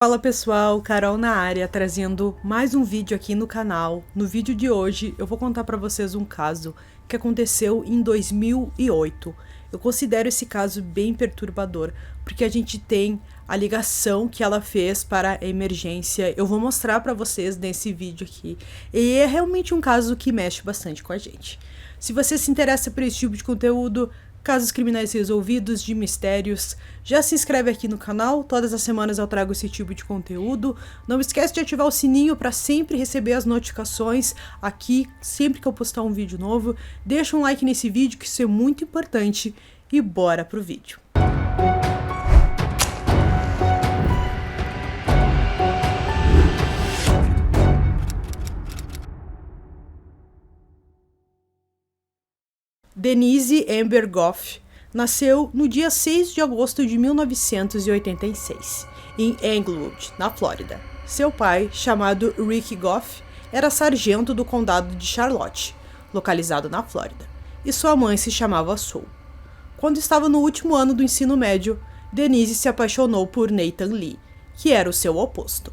Fala pessoal, Carol na área, trazendo mais um vídeo aqui no canal. No vídeo de hoje eu vou contar pra vocês um caso que aconteceu em 2008. Eu considero esse caso bem perturbador, porque a gente tem a ligação que ela fez para a emergência. Eu vou mostrar pra vocês nesse vídeo aqui. E é realmente um caso que mexe bastante com a gente. Se você se interessa por esse tipo de conteúdo, casos criminais resolvidos, de mistérios, já se inscreve aqui no canal, todas as semanas eu trago esse tipo de conteúdo. Não esquece de ativar o sininho para sempre receber as notificações aqui, sempre que eu postar um vídeo novo. Deixa um like nesse vídeo, que isso é muito importante, e bora pro vídeo. Denise Amber Goff nasceu no dia 6 de agosto de 1986, em Englewood, na Flórida. Seu pai, chamado Rick Goff, era sargento do condado de Charlotte, localizado na Flórida, e sua mãe se chamava Sue. Quando estava no último ano do ensino médio, Denise se apaixonou por Nathan Lee, que era o seu oposto.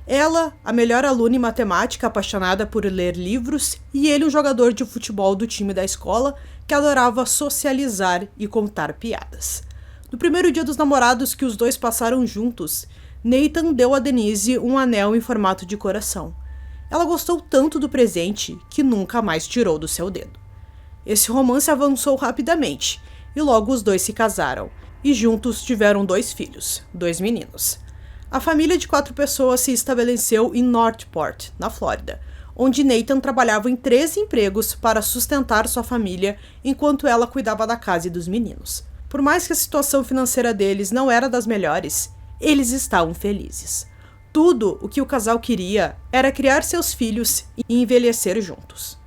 Ela, a melhor aluna em matemática, apaixonada por ler livros, e ele, um jogador de futebol do time da escola, que adorava socializar e contar piadas. No primeiro dia dos namorados que os dois passaram juntos, Nathan deu a Denise um anel em formato de coração. Ela gostou tanto do presente que nunca mais tirou do seu dedo. Esse romance avançou rapidamente, e logo os dois se casaram, e juntos tiveram 2 filhos, 2 meninos. A família de 4 pessoas se estabeleceu em Northport, na Flórida, onde Nathan trabalhava em 3 empregos para sustentar sua família enquanto ela cuidava da casa e dos meninos. Por mais que a situação financeira deles não era das melhores, eles estavam felizes. Tudo o que o casal queria era criar seus filhos e envelhecer juntos.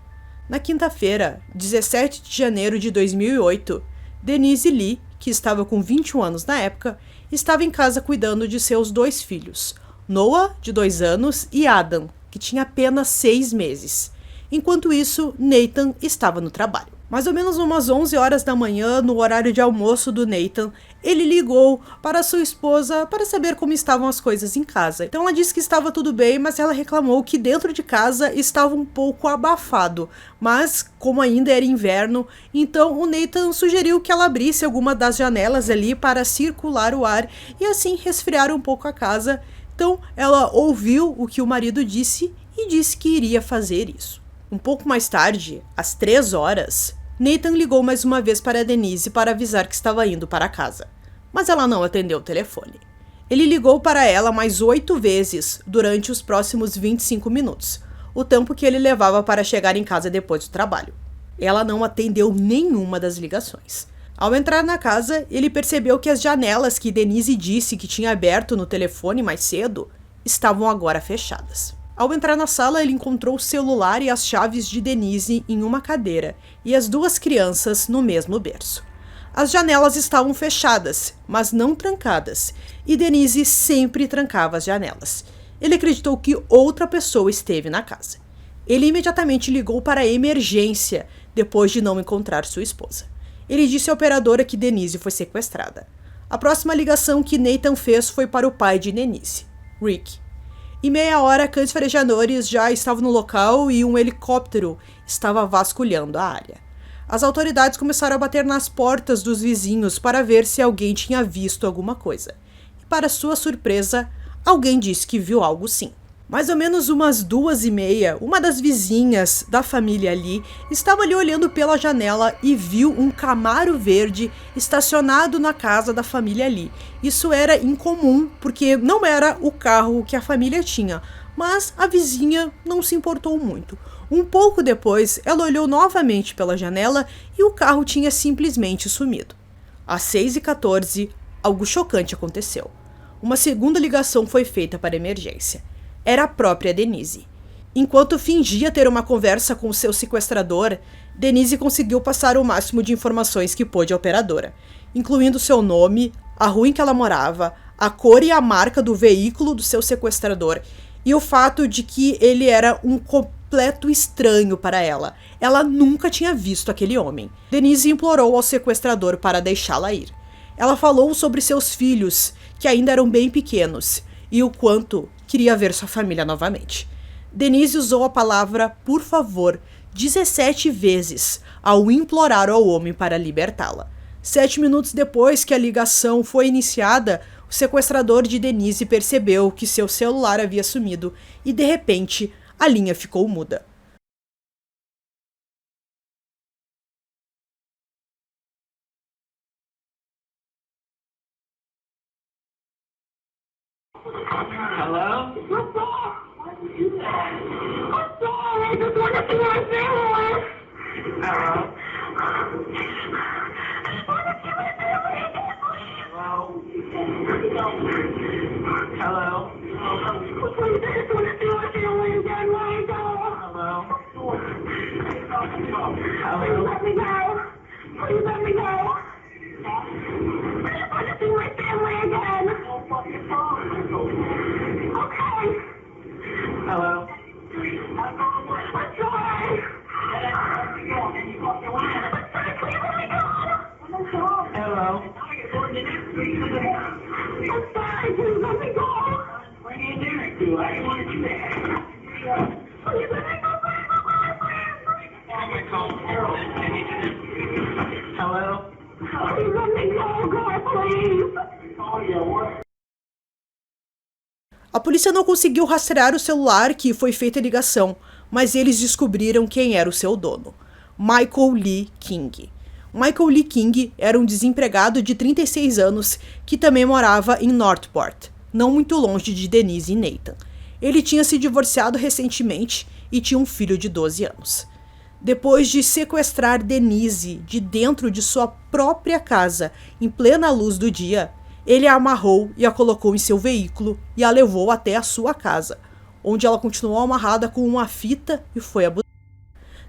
Na quinta-feira, 17 de janeiro de 2008, Denise Lee, que estava com 21 anos na época, estava em casa cuidando de seus 2 filhos, Noah, de 2 anos, e Adam, que tinha apenas 6 meses. Enquanto isso, Nathan estava no trabalho. Mais ou menos umas 11 horas da manhã, no horário de almoço do Nathan, ele ligou para sua esposa para saber como estavam as coisas em casa. Então ela disse que estava tudo bem, mas ela reclamou que dentro de casa estava um pouco abafado. Mas, como ainda era inverno, então o Nathan sugeriu que ela abrisse alguma das janelas ali para circular o ar e assim resfriar um pouco a casa. Então ela ouviu o que o marido disse e disse que iria fazer isso. Um pouco mais tarde, às 3 horas, Nathan ligou mais uma vez para Denise para avisar que estava indo para casa, mas ela não atendeu o telefone. Ele ligou para ela mais 8 vezes durante os próximos 25 minutos, o tempo que ele levava para chegar em casa depois do trabalho. Ela não atendeu nenhuma das ligações. Ao entrar na casa, ele percebeu que as janelas que Denise disse que tinha aberto no telefone mais cedo estavam agora fechadas. Ao entrar na sala, ele encontrou o celular e as chaves de Denise em uma cadeira e as 2 crianças no mesmo berço. As janelas estavam fechadas, mas não trancadas, e Denise sempre trancava as janelas. Ele acreditou que outra pessoa esteve na casa. Ele imediatamente ligou para a emergência depois de não encontrar sua esposa. Ele disse à operadora que Denise foi sequestrada. A próxima ligação que Nathan fez foi para o pai de Denise, Rick. Em meia hora, cães farejadores já estavam no local e um helicóptero estava vasculhando a área. As autoridades começaram a bater nas portas dos vizinhos para ver se alguém tinha visto alguma coisa. E, para sua surpresa, alguém disse que viu algo sim. Mais ou menos umas 2h30, uma das vizinhas da família Lee estava ali olhando pela janela e viu um Camaro verde estacionado na casa da família Lee. Isso era incomum, porque não era o carro que a família tinha, mas a vizinha não se importou muito. Um pouco depois, ela olhou novamente pela janela e o carro tinha simplesmente sumido. Às 6h14, algo chocante aconteceu. Uma segunda ligação foi feita para a emergência. Era a própria Denise. Enquanto fingia ter uma conversa com seu sequestrador, Denise conseguiu passar o máximo de informações que pôde à operadora, incluindo seu nome, a rua em que ela morava, a cor e a marca do veículo do seu sequestrador e o fato de que ele era um completo estranho para ela. Ela nunca tinha visto aquele homem. Denise implorou ao sequestrador para deixá-la ir. Ela falou sobre seus filhos, que ainda eram bem pequenos, e o quanto queria ver sua família novamente. Denise usou a palavra por favor 17 vezes ao implorar ao homem para libertá-la. 7 minutos depois que a ligação foi iniciada, o sequestrador de Denise percebeu que seu celular havia sumido e, de repente, a linha ficou muda. Hello? What's up? I'm sorry, I just want to see my family. Hello? Hello? Please, I just want to see my family again. Let me go. Hello? Please let me go. Please let me go. I just want to see my family again. Okay. Hello? I'm sorry. Hello? I'm sorry, please let me go. What are you doing? I didn't want to do that. Please let me go. Hello? Please let me go, God, please. A polícia não conseguiu rastrear o celular que foi feita a ligação, mas eles descobriram quem era o seu dono, Michael Lee King. Michael Lee King era um desempregado de 36 anos que também morava em Northport, não muito longe de Denise e Nathan. Ele tinha se divorciado recentemente e tinha um filho de 12 anos. Depois de sequestrar Denise de dentro de sua própria casa, em plena luz do dia, ele a amarrou e a colocou em seu veículo e a levou até a sua casa, onde ela continuou amarrada com uma fita e foi abusada.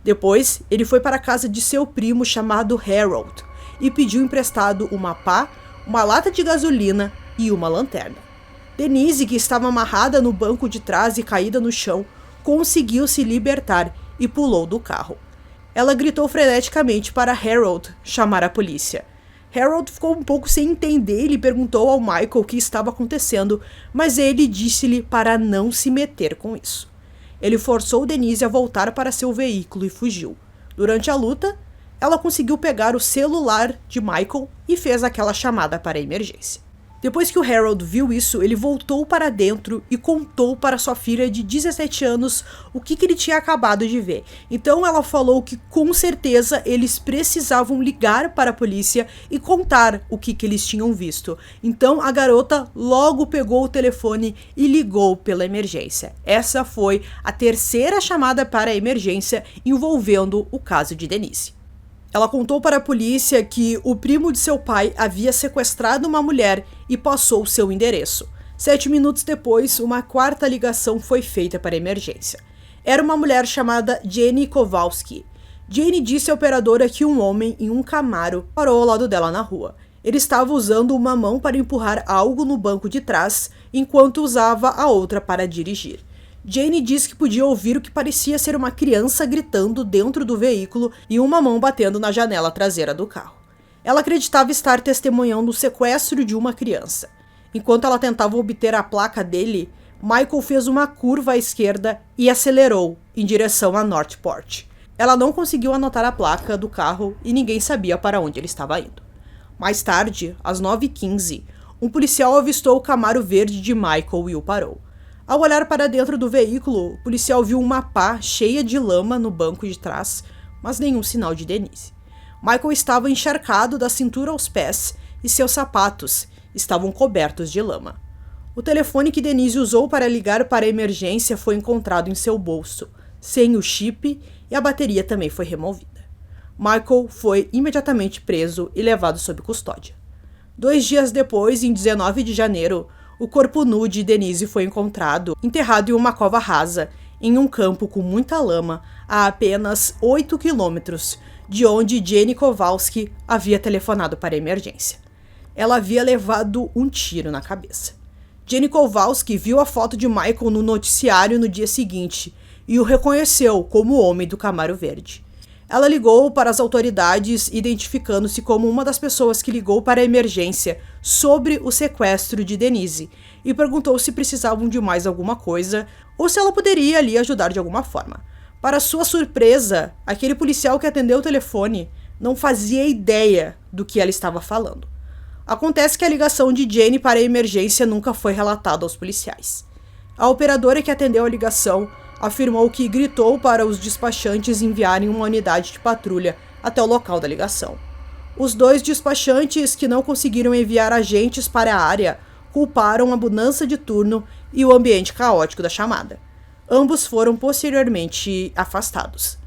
Depois, ele foi para a casa de seu primo chamado Harold e pediu emprestado uma pá, uma lata de gasolina e uma lanterna. Denise, que estava amarrada no banco de trás e caída no chão, conseguiu se libertar e pulou do carro. Ela gritou freneticamente para Harold chamar a polícia. Harold ficou um pouco sem entender e lhe perguntou ao Michael o que estava acontecendo, mas ele disse-lhe para não se meter com isso. Ele forçou Denise a voltar para seu veículo e fugiu. Durante a luta, ela conseguiu pegar o celular de Michael e fez aquela chamada para a emergência. Depois que o Harold viu isso, ele voltou para dentro e contou para sua filha de 17 anos o que ele tinha acabado de ver. Então ela falou que com certeza eles precisavam ligar para a polícia e contar o que eles tinham visto. Então a garota logo pegou o telefone e ligou pela emergência. Essa foi a terceira chamada para a emergência envolvendo o caso de Denise. Ela contou para a polícia que o primo de seu pai havia sequestrado uma mulher e passou seu endereço. 7 minutos depois, uma quarta ligação foi feita para a emergência. Era uma mulher chamada Jenny Kowalski. Jenny disse à operadora que um homem em um Camaro parou ao lado dela na rua. Ele estava usando uma mão para empurrar algo no banco de trás, enquanto usava a outra para dirigir. Jane disse que podia ouvir o que parecia ser uma criança gritando dentro do veículo e uma mão batendo na janela traseira do carro. Ela acreditava estar testemunhando o sequestro de uma criança. Enquanto ela tentava obter a placa dele, Michael fez uma curva à esquerda e acelerou em direção a Northport. Ela não conseguiu anotar a placa do carro e ninguém sabia para onde ele estava indo. Mais tarde, às 9h15, um policial avistou o Camaro verde de Michael e o parou. Ao olhar para dentro do veículo, o policial viu uma pá cheia de lama no banco de trás, mas nenhum sinal de Denise. Michael estava encharcado da cintura aos pés e seus sapatos estavam cobertos de lama. O telefone que Denise usou para ligar para a emergência foi encontrado em seu bolso, sem o chip, e a bateria também foi removida. Michael foi imediatamente preso e levado sob custódia. 2 dias depois, em 19 de janeiro, o corpo nu de Denise foi encontrado, enterrado em uma cova rasa, em um campo com muita lama, a apenas 8 quilômetros de onde Jenny Kowalski havia telefonado para a emergência. Ela havia levado um tiro na cabeça. Jenny Kowalski viu a foto de Michael no noticiário no dia seguinte e o reconheceu como o homem do Camaro verde. Ela ligou para as autoridades, identificando-se como uma das pessoas que ligou para a emergência sobre o sequestro de Denise, e perguntou se precisavam de mais alguma coisa ou se ela poderia ali ajudar de alguma forma. Para sua surpresa, aquele policial que atendeu o telefone não fazia ideia do que ela estava falando. Acontece que a ligação de Jenny para a emergência nunca foi relatada aos policiais. A operadora que atendeu a ligação afirmou que gritou para os despachantes enviarem uma unidade de patrulha até o local da ligação. Os 2 despachantes que não conseguiram enviar agentes para a área culparam a mudança de turno e o ambiente caótico da chamada. Ambos foram posteriormente afastados.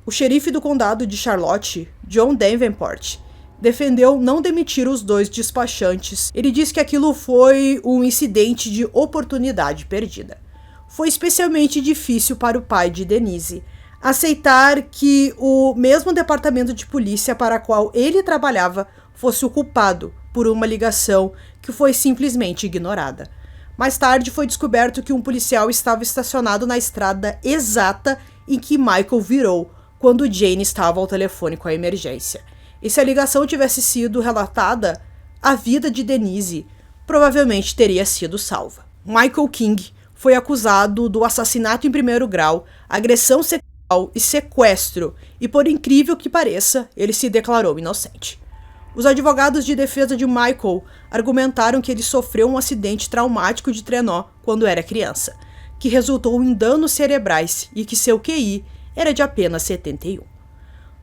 O xerife do condado de Charlotte, John Davenport, defendeu não demitir os 2 despachantes. Ele disse que aquilo foi um incidente de oportunidade perdida. Foi especialmente difícil para o pai de Denise aceitar que o mesmo departamento de polícia para o qual ele trabalhava fosse o culpado por uma ligação que foi simplesmente ignorada. Mais tarde foi descoberto que um policial estava estacionado na estrada exata em que Michael virou quando Jane estava ao telefone com a emergência. E se a ligação tivesse sido relatada, a vida de Denise provavelmente teria sido salva. Michael King foi acusado do assassinato em primeiro grau, agressão sexual e sequestro, e por incrível que pareça, ele se declarou inocente. Os advogados de defesa de Michael argumentaram que ele sofreu um acidente traumático de trenó quando era criança, que resultou em danos cerebrais e que seu QI era de apenas 71.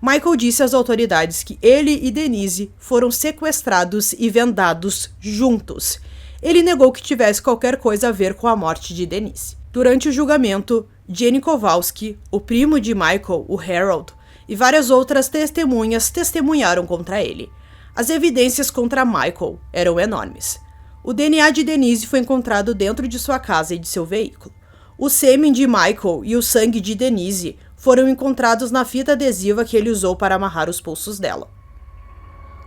Michael disse às autoridades que ele e Denise foram sequestrados e vendados juntos. Ele negou que tivesse qualquer coisa a ver com a morte de Denise. Durante o julgamento, Jenny Kowalski, o primo de Michael, o Harold, e várias outras testemunhas testemunharam contra ele. As evidências contra Michael eram enormes. O DNA de Denise foi encontrado dentro de sua casa e de seu veículo. O sêmen de Michael e o sangue de Denise foram encontrados na fita adesiva que ele usou para amarrar os pulsos dela.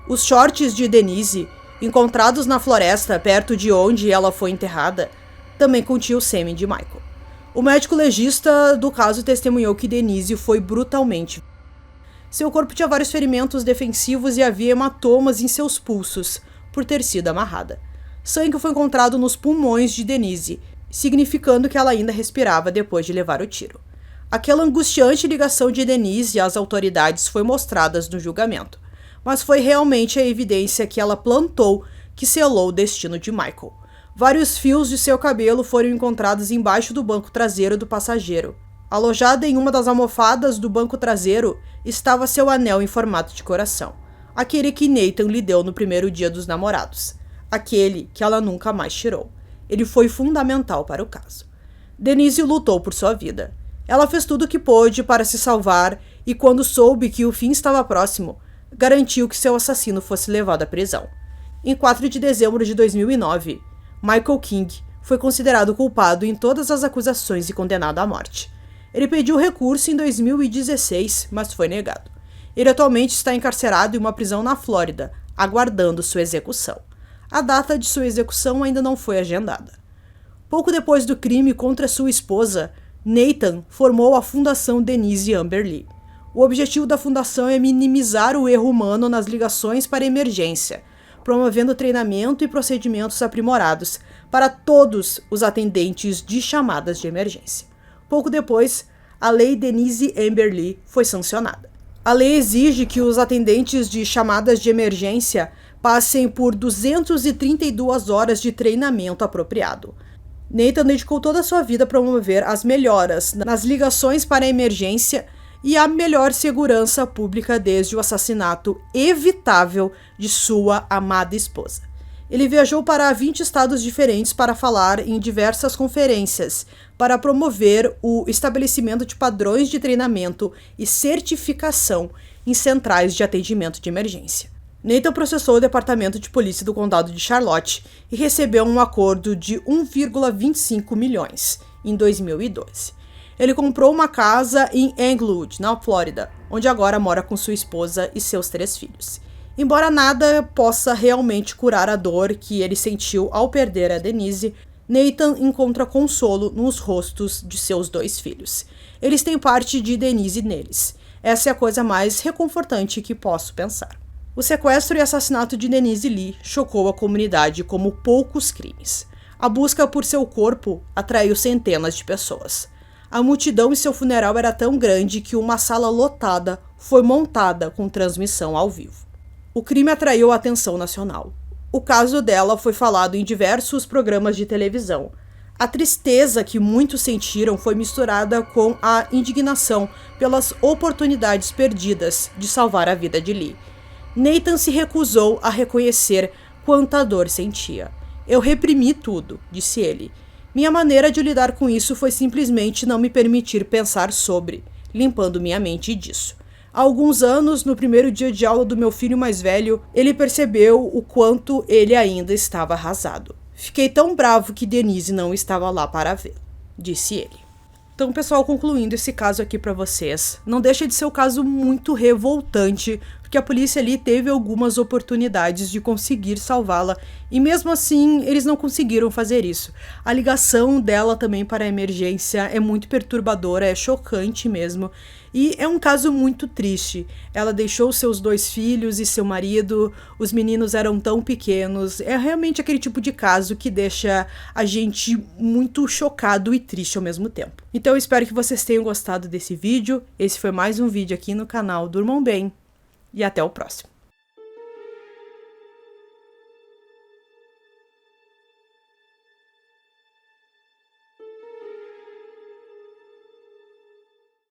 Os shorts de Denise, encontrados na floresta perto de onde ela foi enterrada, também continham o sêmen de Michael. O médico legista do caso testemunhou que Denise foi brutalmente. Seu corpo tinha vários ferimentos defensivos e havia hematomas em seus pulsos, por ter sido amarrada. Sangue foi encontrado nos pulmões de Denise, significando que ela ainda respirava depois de levar o tiro. Aquela angustiante ligação de Denise às autoridades foi mostrada no julgamento, mas foi realmente a evidência que ela plantou que selou o destino de Michael. Vários fios de seu cabelo foram encontrados embaixo do banco traseiro do passageiro. Alojada em uma das almofadas do banco traseiro estava seu anel em formato de coração, aquele que Nathan lhe deu no primeiro dia dos namorados, aquele que ela nunca mais tirou. Ele foi fundamental para o caso. Denise lutou por sua vida. Ela fez tudo o que pôde para se salvar e, quando soube que o fim estava próximo, garantiu que seu assassino fosse levado à prisão. Em 4 de dezembro de 2009, Michael King foi considerado culpado em todas as acusações e condenado à morte. Ele pediu recurso em 2016, mas foi negado. Ele atualmente está encarcerado em uma prisão na Flórida, aguardando sua execução. A data de sua execução ainda não foi agendada. Pouco depois do crime contra sua esposa, Nathan formou a Fundação Denise Amber Lee. O objetivo da fundação é minimizar o erro humano nas ligações para emergência, promovendo treinamento e procedimentos aprimorados para todos os atendentes de chamadas de emergência. Pouco depois, a Lei Denise Amber Lee foi sancionada. A lei exige que os atendentes de chamadas de emergência passem por 232 horas de treinamento apropriado. Nathan dedicou toda a sua vida a promover as melhoras nas ligações para emergência e a melhor segurança pública desde o assassinato evitável de sua amada esposa. Ele viajou para 20 estados diferentes para falar em diversas conferências, para promover o estabelecimento de padrões de treinamento e certificação em centrais de atendimento de emergência. Nathan processou o Departamento de Polícia do Condado de Charlotte e recebeu um acordo de 1,25 milhões em 2012. Ele comprou uma casa em Englewood, na Flórida, onde agora mora com sua esposa e seus 3 filhos. Embora nada possa realmente curar a dor que ele sentiu ao perder a Denise, Nathan encontra consolo nos rostos de seus 2 filhos. Eles têm parte de Denise neles. Essa é a coisa mais reconfortante que posso pensar. O sequestro e assassinato de Denise Lee chocou a comunidade como poucos crimes. A busca por seu corpo atraiu centenas de pessoas. A multidão em seu funeral era tão grande que uma sala lotada foi montada com transmissão ao vivo. O crime atraiu a atenção nacional. O caso dela foi falado em diversos programas de televisão. A tristeza que muitos sentiram foi misturada com a indignação pelas oportunidades perdidas de salvar a vida de Lee. Nathan se recusou a reconhecer quanta dor sentia. Eu reprimi tudo, disse ele. Minha maneira de lidar com isso foi simplesmente não me permitir pensar sobre, limpando minha mente disso. Há alguns anos, no primeiro dia de aula do meu filho mais velho, ele percebeu o quanto ele ainda estava arrasado. Fiquei tão bravo que Denise não estava lá para ver, disse ele. Então, pessoal, concluindo esse caso aqui para vocês, não deixa de ser um caso muito revoltante, porque a polícia ali teve algumas oportunidades de conseguir salvá-la e mesmo assim eles não conseguiram fazer isso. A ligação dela também para a emergência é muito perturbadora, é chocante mesmo. E é um caso muito triste. Ela deixou seus 2 filhos e seu marido, os meninos eram tão pequenos. É realmente aquele tipo de caso que deixa a gente muito chocado e triste ao mesmo tempo. Então eu espero que vocês tenham gostado desse vídeo. Esse foi mais um vídeo aqui no canal Durmam Bem. E até o próximo.